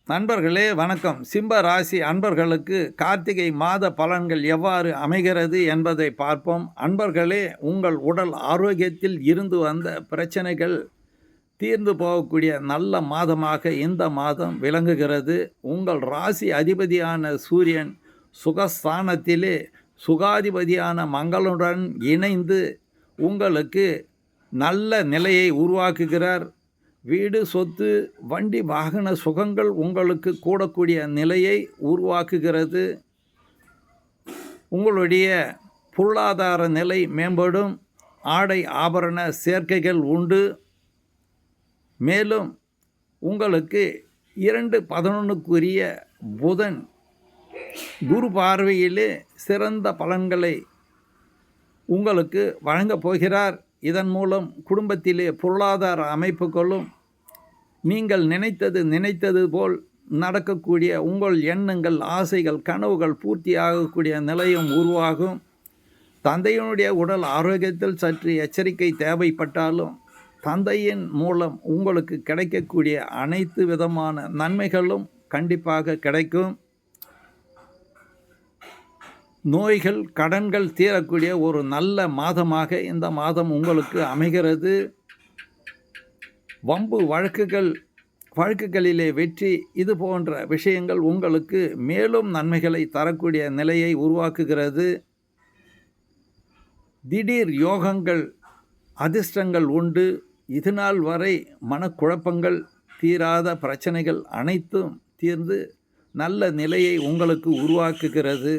நண்பர்களே வணக்கம். சிம்ம ராசி அன்பர்களுக்கு கார்த்திகை மாத பலன்கள் எவ்வாறு அமைகிறது என்பதை பார்ப்போம். அன்பர்களே, உங்கள் உடல் ஆரோக்கியத்தில் இருந்து வந்த பிரச்சனைகள் தீர்ந்து போகக்கூடிய நல்ல மாதமாக இந்த மாதம் விளங்குகிறது. உங்கள் ராசி அதிபதியான சூரியன் சுகஸ்தானத்திலே சுகாதிபதியான மங்களுடன் இணைந்து உங்களுக்கு நல்ல நிலையை உருவாக்குகிறார். வீடு, சொத்து, வண்டி, வாகன சுகங்கள் உங்களுக்கு கூடக்கூடிய நிலையை உருவாக்குகிறது. உங்களுடைய பொருளாதார நிலை மேம்படும். ஆடை ஆபரண சேர்க்கைகள் உண்டு. மேலும் உங்களுக்கு 2/11க்குரிய புதன் குரு பார்வையிலே சிறந்த பலன்களை உங்களுக்கு வழங்கப் போகிறார். இதன் மூலம் குடும்பத்திலே பொருளாதார அமைப்புகளும் நீங்கள் நினைத்தது போல் நடக்கக்கூடிய உங்கள் எண்ணங்கள், ஆசைகள், கனவுகள் பூர்த்தியாகக்கூடிய நிலையும் உருவாகும். தந்தையினுடைய உடல் ஆரோக்கியத்தில் சற்று எச்சரிக்கை தேவைப்பட்டாலும் தந்தையின் மூலம் உங்களுக்கு கிடைக்கக்கூடிய அனைத்து விதமான நன்மைகளும் கண்டிப்பாக கிடைக்கும். நோய்கள், கடன்கள் தீரக்கூடிய ஒரு நல்ல மாதமாக இந்த மாதம் உங்களுக்கு அமைகிறது. வம்பு வழக்குகளிலே வெற்றி, இது போன்ற விஷயங்கள் உங்களுக்கு மேலும் நன்மைகளை தரக்கூடிய நிலையை உருவாக்குகிறது. திடீர் யோகங்கள், அதிர்ஷ்டங்கள் உண்டு. இதுநாள் வரை மனக்குழப்பங்கள், தீராத பிரச்சனைகள் அனைத்தும் தீர்ந்து நல்ல நிலையை உங்களுக்கு உருவாக்குகிறது.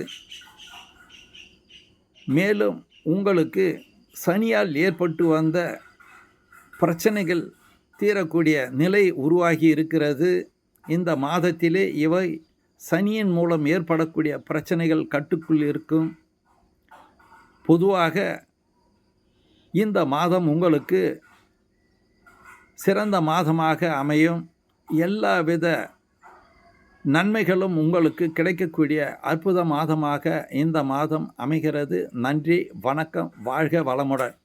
மேலும் உங்களுக்கு சனியால் ஏற்பட்டு வந்த பிரச்சனைகள் தீரக்கூடிய நிலை உருவாகி இருக்கிறது. இந்த மாதத்திலே இவை சனியின் மூலம் ஏற்படக்கூடிய பிரச்சனைகள் கட்டுக்குள் இருக்கும். பொதுவாக இந்த மாதம் உங்களுக்கு சிறந்த மாதமாக அமையும். எல்லாவித நன்மைகளும் உங்களுக்கு கிடைக்கக்கூடிய அற்புத மாதமாக இந்த மாதம் அமைகிறது. நன்றி, வணக்கம், வாழ்க வளமுடன்.